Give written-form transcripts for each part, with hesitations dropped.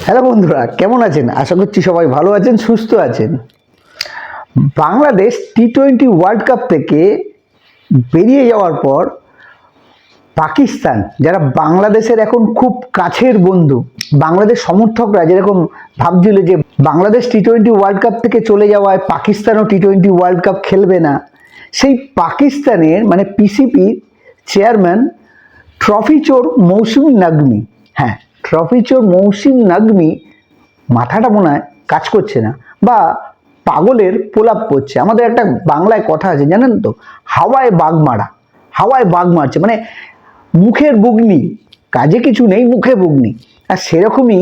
Hello বন্ধুরা, কেমন আছেন? আশা করছি সবাই ভালো আছেন, সুস্থ আছেন। বাংলাদেশ টি-20 ওয়ার্ল্ড কাপ থেকে বেরিয়ে যাওয়ার পর পাকিস্তান, যারা বাংলাদেশের এখন খুব কাছের বন্ধু, বাংলাদেশ সমর্থকরা যেরকম ভাবছিল যে বাংলাদেশ টি-20 ওয়ার্ল্ড কাপ থেকে চলে যাওয়ায় পাকিস্তানও টি-20 ওয়ার্ল্ড কাপ খেলবে না, সেই পাকিস্তানের মানে পিসিপি চেয়ারম্যান ট্রফি চোর মৌসুম নাগমি, হ্যাঁ ট্রফি চোর মৌসুম নাগমি মাথাটা মনে হয় কাজ করছে না, বা পাগলের প্রলাপ করছে। আমাদের একটা বাংলায় কথা আছে জানেন তো, হাওয়ায় বাঘ মারা, হাওয়ায় বাঘ মারছে, মানে মুখের বুগনি, কাজে কিছু নেই, মুখে বুগনি। আর সেরকমই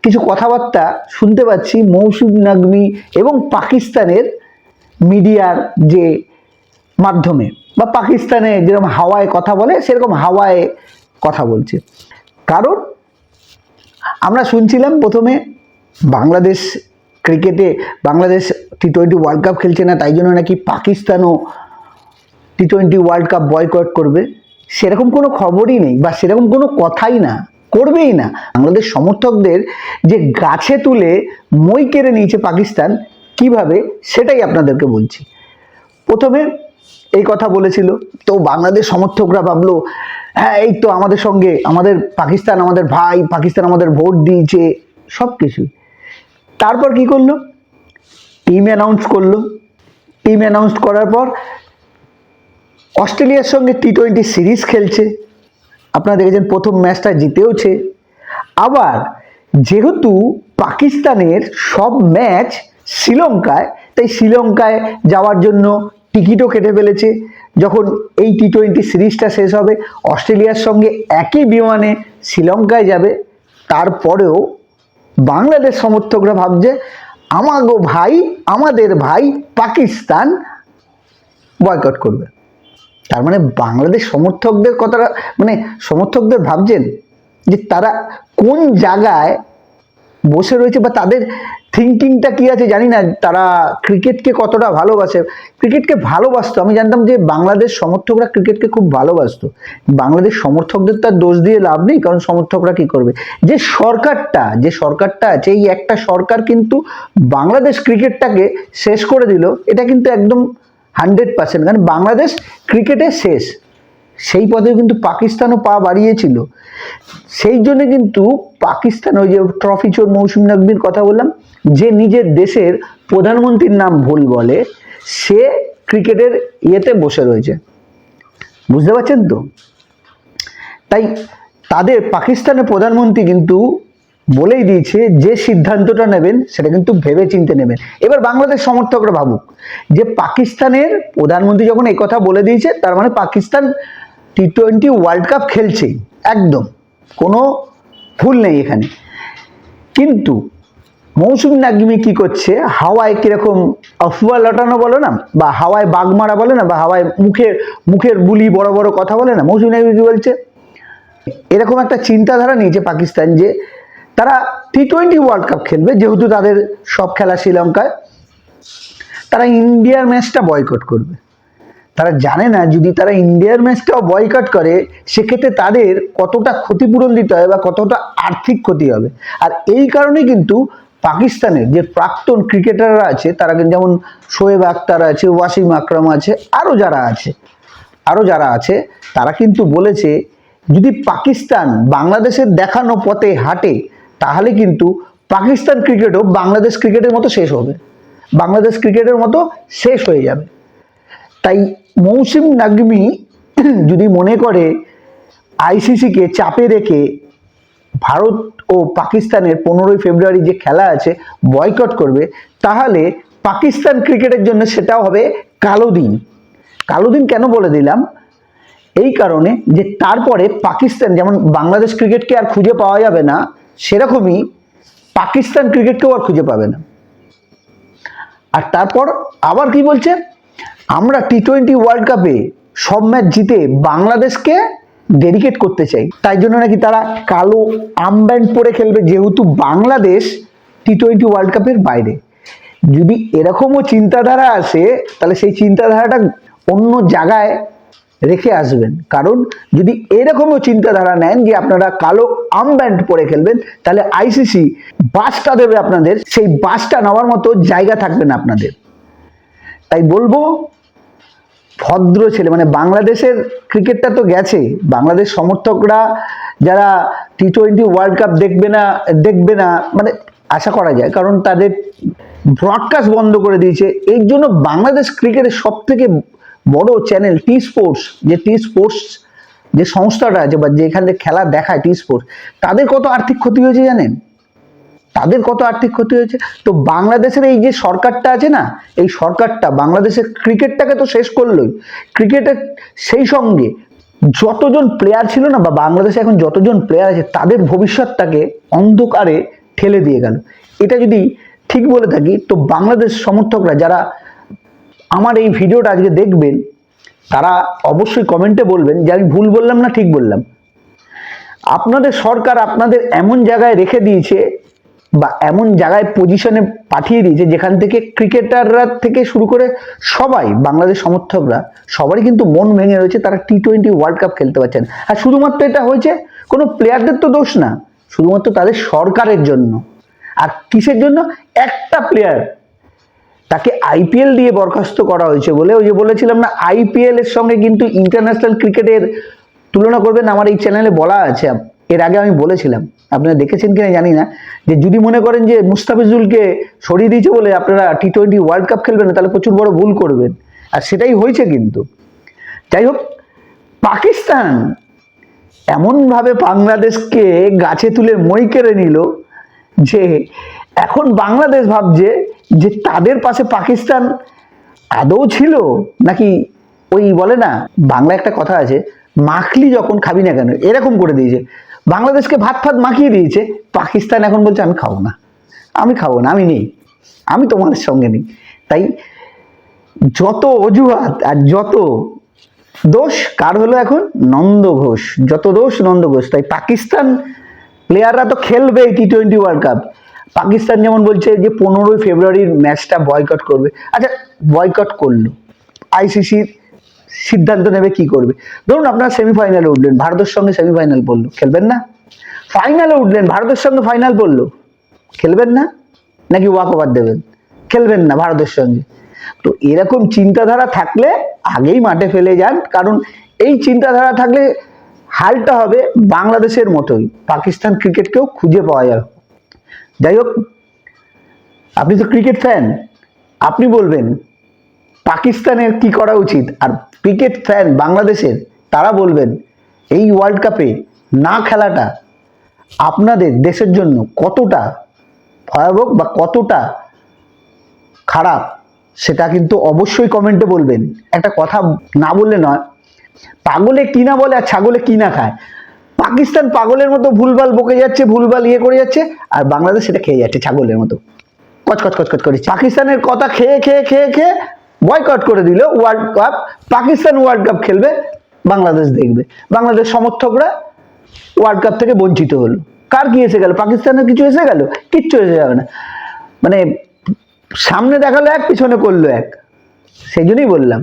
কিছু কথাবার্তা শুনতে পাচ্ছি মৌসুম নাগমি এবং পাকিস্তানের মিডিয়ার যে মাধ্যমে, বা পাকিস্তানে যেরকম হাওয়ায় কথা বলে সেরকম হাওয়ায় কথা বলছে। কারণ আমরা শুনছিলাম প্রথমে বাংলাদেশ ক্রিকেটে, বাংলাদেশ টি-20 ওয়ার্ল্ড কাপ খেলছে না, তাই জন্য নাকি পাকিস্তানও টি-20 ওয়ার্ল্ড কাপ বয়কট করবে। সেরকম কোনো খবরই নেই, বা সেরকম কোনো কথাই না, করবেই না। বাংলাদেশ সমর্থকদের যে গাছে তুলে মই কেড়ে নিয়েছে পাকিস্তান, কিভাবে সেটাই আপনাদেরকে বলছি। প্রথমে এই কথা বলেছিল, তো বাংলাদেশ সমর্থকরা ভাবলো হ্যাঁ এই তো আমাদের সঙ্গে, আমাদের পাকিস্তান আমাদের ভাই, পাকিস্তান আমাদের ভোট দিয়েছে, সব কিছুই। তারপর কি করলো, টিম অ্যানাউন্স করলো। টিম অ্যানাউন্স করার পর অস্ট্রেলিয়ার সঙ্গে টি-20 সিরিজ খেলছে, আপনারা দেখেছেন প্রথম ম্যাচটা জিতেওছে। আবার যেহেতু পাকিস্তানের সব ম্যাচ শ্রীলঙ্কায়, তাই শ্রীলঙ্কায় যাওয়ার জন্য টিকিটও কেটে ফেলেছে। যখন এই টি-20 সিরিজটা শেষ হবে, অস্ট্রেলিয়ার সঙ্গে একই বিমানে শ্রীলঙ্কায় যাবে। তারপরেও বাংলাদেশ সমর্থকরা ভাবছে আমাগো ভাই, আমাদের ভাই পাকিস্তান বয়কট করবে। তার মানে বাংলাদেশ সমর্থকদের কথাটা, মানে সমর্থকদের ভাবছেন যে তারা কোন জায়গায় বসে রয়েছে, বা তাদের থিঙ্কিংটা কি আছে জানি না। তারা ক্রিকেটকে কতটা ভালোবাসে, ক্রিকেটকে ভালোবাসতো, আমি জানতাম যে বাংলাদেশ সমর্থকরা ক্রিকেটকে খুব ভালোবাসতো। বাংলাদেশ সমর্থকদের তার দোষ দিয়ে লাভ নেই, কারণ সমর্থকরা কি করবে, যে সরকারটা আছে, এই একটা সরকার কিন্তু বাংলাদেশ ক্রিকেটটাকে শেষ করে দিল। এটা কিন্তু একদম 100%, কারণ বাংলাদেশ ক্রিকেটে শেষ। সেই পদে কিন্তু পাকিস্তানও পা বাড়িয়েছিল। সেই জন্য কিন্তু পাকিস্তান, ওই যে ট্রফি চোর মৌসুম নাকবির কথা বললাম, যে নিজের দেশের প্রধানমন্ত্রীর নাম ভুল বলে, সে ক্রিকেটের ইয়েতে বসে রয়েছে, বুঝতে পারছেন তো। তাই তাদের পাকিস্তানের প্রধানমন্ত্রী কিন্তু বলেই দিয়েছে যে সিদ্ধান্তটা নেবেন সেটা কিন্তু ভেবে চিন্তে নেবেন। এবার বাংলাদেশ সমর্থকরা ভাবুক যে পাকিস্তানের প্রধানমন্ত্রী যখন এই কথা বলে দিয়েছে, তার মানে পাকিস্তান টি-20 ওয়ার্ল্ড কাপ খেলছেই, একদম কোনো ভুল নেই এখানে। কিন্তু মৌসুম নাগমি কি করছে, হাওয়ায় কিরকম আফওয়া লটানো বলো না, বা হাওয়ায় বাঘ মারা বলে না, বা হাওয়ায় মুখের বুলি বড় বড় কথা বলে না, মৌসুম নাগমি কি বলছে, এরকম একটা চিন্তাধারা নিয়েছে পাকিস্তান যে তারা টি-20 ওয়ার্ল্ড কাপ খেলবে, যেহেতু তাদের সব খেলা শ্রীলঙ্কায়, তারা ইন্ডিয়ার ম্যাচটা বয়কট করবে। তারা জানে না যদি তারা ইন্ডিয়ার ম্যাচটাও বয়কট করে, সেক্ষেত্রে তাদের কতটা ক্ষতিপূরণ দিতে হবে, বা কতটা আর্থিক ক্ষতি হবে। আর এই কারণে কিন্তু পাকিস্তানের যে প্রাক্তন ক্রিকেটাররা আছে, তারা কিন্তু যেমন শোয়েব আখতার আছে, ওয়াসিম আকরাম আছে, আরও যারা আছে, তারা কিন্তু বলেছে যদি পাকিস্তান বাংলাদেশের দেখানো পথে হাঁটে, তাহলে কিন্তু পাকিস্তান ক্রিকেটও বাংলাদেশ ক্রিকেটের মতো শেষ হবে, বাংলাদেশ ক্রিকেটের মতো শেষ হয়ে যাবে। তাই মৌসুম নাগমি যদি মনে করে আইসিসিকে চাপে রেখে ভারত ও পাকিস্তানের 15ই ফেব্রুয়ারি যে খেলা আছে বয়কট করবে, তাহলে পাকিস্তান ক্রিকেটের জন্য সেটাও হবে কালো দিন। কালো দিন কেন বলে দিলাম, এই কারণে যে তারপরে পাকিস্তান যেমন বাংলাদেশ ক্রিকেটকে আর খুঁজে পাওয়া যাবে না, সেরকমই পাকিস্তান ক্রিকেটকেও আর খুঁজে পাবে না। আর তারপর আবার কি বলছে, আমরা টি-20 ওয়ার্ল্ড কাপে সব ম্যাচ জিতে বাংলাদেশকে ডেডিকেট করতে চাই, তাই জন্য নাকি তারা কালো আর্মব্যান্ড পরে খেলবে, যেহেতু বাংলাদেশ টি-20 ওয়ার্ল্ড কাপের বাইরে। যদি এরকমও চিন্তাধারা আসে, তাহলে সেই চিন্তাধারাটা অন্য জায়গায় রেখে আসবেন। কারণ যদি এরকমও চিন্তাধারা নেন যে আপনারা কালো আর্মব্যান্ড পরে খেলবেন, তাহলে আইসিসি বাসটা দেবে আপনাদের, সেই বাসটা নেওয়ার মতো জায়গা থাকবে না আপনাদের। তাই বলবো ভদ্র ছেলে, মানে বাংলাদেশের ক্রিকেটটা তো গেছে, বাংলাদেশ সমর্থকরা যারা টি-20 ওয়ার্ল্ড কাপ দেখবে না মানে আশা করা যায়, কারণ তাদের ব্রডকাস্ট বন্ধ করে দিয়েছে। এই জন্য বাংলাদেশ ক্রিকেটের সব থেকে বড় চ্যানেল টি স্পোর্টস, যে সংস্থাটা আছে বা যেখানে খেলা দেখায় টি স্পোর্টস, তাদের কত আর্থিক ক্ষতি হয়েছে জানেন? তাদের কত আর্থিক ক্ষতি হয়েছে। তো বাংলাদেশের এই যে সরকারটা আছে না, এই সরকারটা বাংলাদেশের ক্রিকেটটাকে তো শেষ করলোই। ক্রিকেটের সেই সঙ্গে যতজন প্লেয়ার ছিল না, বা বাংলাদেশে এখন যতজন প্লেয়ার আছে, তাদের ভবিষ্যৎটাকে অন্ধকারে ঠেলে দিয়ে গেল। এটা যদি ঠিক বলে থাকি, তো বাংলাদেশ সমর্থকরা যারা আমার এই ভিডিওটা আজকে দেখবেন, তারা অবশ্যই কমেন্টে বলবেন যে আমি ভুল বললাম না ঠিক বললাম। আপনাদের সরকার আপনাদের এমন জায়গায় রেখে দিয়েছে, বা এমন জায়গায় পজিশনে পাঠিয়ে দিয়েছে, যেখান থেকে ক্রিকেটাররা থেকে শুরু করে সবাই, বাংলাদেশ সমর্থকরা সবারই কিন্তু মন ভেঙে রয়েছে, তারা টি-20 ওয়ার্ল্ড কাপ খেলতে পারছেন। আর শুধুমাত্র এটা হয়েছে কোনো প্লেয়ারদের তো দোষ না, শুধুমাত্র তাদের সরকারের জন্য। আর কিসের জন্য? একটা প্লেয়ার, তাকে আইপিএল দিয়ে বরখাস্ত করা হয়েছে বলে, ওই যে বলেছিলাম না, আইপিএল এর সঙ্গে কিন্তু ইন্টারন্যাশনাল ক্রিকেটের তুলনা করবেন, আমার এই চ্যানেলে বলা আছে। এর আগে আমি বলেছিলাম, আপনারা দেখেছেন কিনা জানি না, যে যদি মনে করেন যে মুস্তাফিজুলকে সরিয়ে দিয়েছে বলে আপনারা টি-20 ওয়ার্ল্ড কাপ খেলবেন না, তাহলে প্রচুর বড় ভুল করবেন। আর সেটাই হয়েছে কিন্তু। যাই হোক, পাকিস্তান এমনভাবে বাংলাদেশকে গাছে তুলে মই কেড়ে নিল যে এখন বাংলাদেশ ভাবছে যে তাদের পাশে পাকিস্তান আদৌ ছিল নাকি, ওই বলে না বাংলা একটা কথা আছে, মাখলি যখন খাবি না কেন, এরকম করে দিয়েছে। বাংলাদেশকে ভাত মাখিয়ে দিয়েছে, পাকিস্তান এখন বলছে আমি খাবো না, আমি নেই, আমি তোমাদের সঙ্গে নেই। তাই যত অজুহাত আর যত দোষ কার হলো এখন? নন্দ ঘোষ, যত দোষ নন্দ ঘোষ। তাই পাকিস্তান প্লেয়াররা তো খেলবে টি-20 ওয়ার্ল্ড কাপ। পাকিস্তান যেমন বলছে যে 15 ফেব্রুয়ারির ম্যাচটা বয়কট করবে। আচ্ছা, বয়কট করলো, আইসিসির সিদ্ধান্ত নেবে কি করবে। ধরুন আপনারা সেমিফাইনালে উঠলেন, ভারতের সঙ্গে সেমিফাইনাল পড়লো, খেলবেন না? ফাইনালে উঠলেন, ভারতের সঙ্গে ফাইনাল পড়লো, খেলবেন না? নাকি ওয়াক ওভার দেবেন? খেলবেন না ভারতের সঙ্গে। তো এরকম চিন্তাধারা থাকলে আগেই মাঠে ফেলে যান, কারণ এই চিন্তাধারা থাকলে হালটা হবে বাংলাদেশের মতোই, পাকিস্তান ক্রিকেটকেও খুঁজে পাওয়া যাবে। যাই হোক, আপনি তো ক্রিকেট ফ্যান, আপনি বলবেন পাকিস্তানের কি করা উচিত, আর ক্রিকেট ফ্যান বাংলাদেশের তারা বলবেন এই ওয়ার্ল্ড কাপে না খেলাটা আপনাদের দেশের জন্য কতটা ভয়াবহ বা কতটা খারাপ, সেটা কিন্তু অবশ্যই কমেন্টে বলবেন। একটা কথা না বললে নয়, পাগলে কি না বলে আর ছাগলে কি না খায়। পাকিস্তান পাগলের মতো ভুলভাল বকে যাচ্ছে, ভুলভাল করে যাচ্ছে, আর বাংলাদেশ সেটা খেয়ে যাচ্ছে ছাগলের মতো, কচকচ করে। পাকিস্তানের কথা খেয়ে খেয়ে খেয়ে খেয়ে বয়কট করে দিল world cup. Pakistan world cup খেলবে, বাংলাদেশ দেখবে, বাংলাদেশ সমর্থকরা ওয়ার্ল্ড কাপ থেকে বঞ্চিত হলো। কার কি এসে গেল? পাকিস্তানের কিছু এসে গেল? কিচ্ছু এসে যাবে না। মানে সামনে দেখালো এক, পিছনে করলো এক। সেই জন্যই বললাম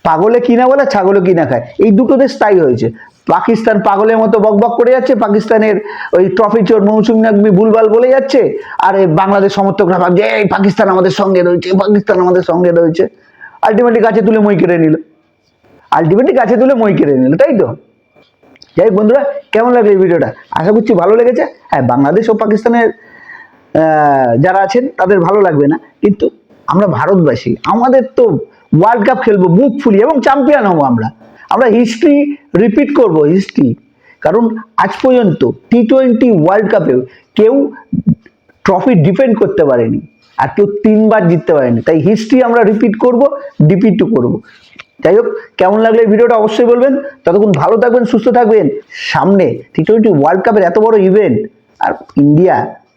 পাগলে কিনা বলে, ছাগলে কিনা খায়, এই দুটো দেশ তাই হয়েছে। পাকিস্তান পাগলের মতো বকবক করে যাচ্ছে, পাকিস্তানের ওই ট্রফি চোর মৌসুমী নাকবি ভুলভাল বলে যাচ্ছে, আর বাংলাদেশ সমর্থকরা ভাবছে এই পাকিস্তান আমাদের সঙ্গে রয়েছে, পাকিস্তান আমাদের সঙ্গে রয়েছে। আলটিমেটলি গাছে তুলে মই কেড়ে নিল, তাই তো? যাই হোক বন্ধুরা, কেমন লাগলো এই ভিডিওটা? আশা করছি ভালো লেগেছে। হ্যাঁ, বাংলাদেশ ও পাকিস্তানের যারা আছেন তাদের ভালো লাগবে না, কিন্তু আমরা ভারতবাসী, আমাদের তো ওয়ার্ল্ড কাপ খেলবো বুক ফুলিয়ে এবং চ্যাম্পিয়ন হবো। আমরা হিস্ট্রি রিপিট করব, হিস্ট্রি। কারণ আজ পর্যন্ত টি-20 ওয়ার্ল্ড কাপে কেউ ট্রফি ডিফেন্ড করতে পারেনি, আর কেউ 3 বার জিততে পারেনি। তাই হিস্ট্রি আমরা রিপিট করব, করব। যাই হোক, কেমন লাগলো এই ভিডিওটা অবশ্যই বলবেন। ততক্ষণ ভালো থাকবেন, সুস্থ থাকবেন। সামনে টি-20 ওয়ার্ল্ড কাপের এত বড় ইভেন্ট, আর ইন্ডিয়া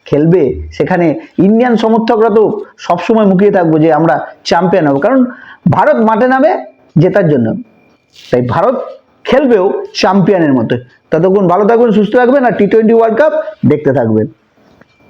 খেলবে, সেখানে ইন্ডিয়ান সমর্থকরা তো সবসময় মুখিয়ে থাকবো যে আমরা চ্যাম্পিয়ন হবো, কারণ ভারত মাঠে নামে জেতার জন্য। তাই ভারত খেলবেও চ্যাম্পিয়নের মতো। ততক্ষণ ভালো থাকবেন, সুস্থ থাকবেন, আর টি-20 ওয়ার্ল্ড কাপ দেখতে থাকবেন।